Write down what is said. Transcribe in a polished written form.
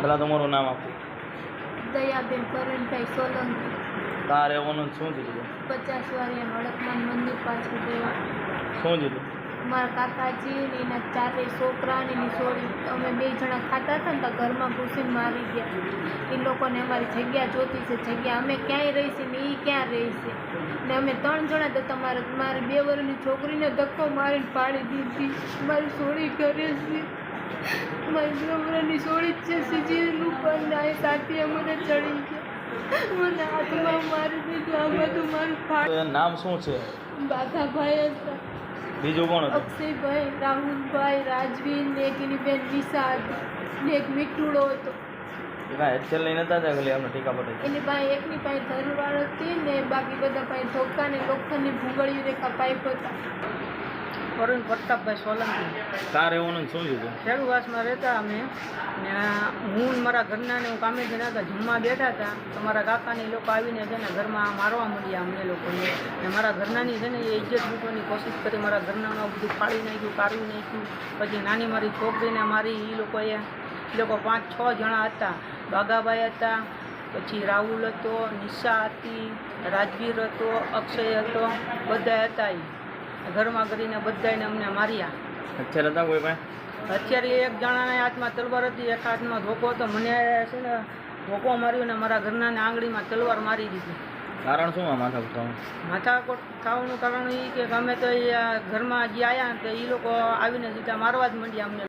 પેલા તમારું નામ આપો. દયાબેન કરણભાઈ સોલંકી. તારે રહેવાનું શું થયું? 50 વારિયા હડકમાન મંદિર પાછળ રહેવા. શું થયું? મારા કાકાજી ને એના 4 છોકરા ને એની છોડી અમે 2 જણા ખાતા હતા ને તો ઘરમાં ઘૂસીને મારી ગયા. એ લોકોને અમારી જગ્યા જોતી છે, જગ્યા અમે ક્યાંય રહીશું ને એ ક્યાં રહીશે ને અમે 3 જણા તો મારી 2 વર્ષની છોકરીને ધક્કો મારીને પાડી દીધી. મારી છોડી ઘરે છે, મારી 2 વર્ષની છોડી જ છે સીજી ઉપર નાય સાથે અમને ચડી ગયા, મને હાથમાં મારી દીધું. આ બધું મારું ફાટ. નામ શું છે? બાઘાભાઈ હતા. બીજું કોણ હતું? અક્ષયભાઈ, રાહુલભાઈ, રાજવીર ને એક એની બેન વિશા હતી ને એક મીઠુડો હતો. કાંઈ હેલ્થેલ લઈને નતા હતા કે અમને ટીકા પડે? એની પાસે એકની પાસે ધરવાળ હતી ને બાકી બધા પાસે ધોકા ને લોખંડની ભૂગળીઓ રેખા પાઇપ હતા. અરુણ પ્રતાપભાઈ સોલંકી. તારે રહેવાનું શું થયું? ખેડૂવાસમાં રહેતા અમે ને હું ને મારા ઘરના ને હું કામે જઈને હતા, જમવા બેઠા હતા તો મારા કાકાને એ લોકો આવીને છે ને ઘરમાં મારવા મળ્યા અમને લોકોને. ને મારા ઘરનાની છે ને એ ઇજ્જત લૂંટવાની કોશિશ કરી. મારા ઘરનાનું બધું ફાડી નાખ્યું, કાઢી નાખ્યું. પછી નાની મારી છોકરીને મારી. એ લોકો 5-6 જણા હતા. બાઘાભાઈ હતા, પછી રાહુલ હતો, નિશા હતી, રાજવીર હતો, અક્ષય હતો, બધા હતા. એ ઘરમાં કરીને બધાને અમને માર્યા. અત્યારે હતા કોઈ પાસે? અત્યારે એક જણાના હાથમાં તલવાર હતી, એક હાથમાં ધોકો હતો. મને છે ને ધોકો માર્યો ને મારા ઘરનાને આંગળીમાં તલવાર મારી દીધી. કારણ શું આ માથાકૂટ થવાનું? માથાકૂટ ખાવાનું કારણ એ કે અમે તો એ ઘરમાં જે આવ્યા તો એ લોકો આવીને સીધા મારવા જ માંડ્યા અમને.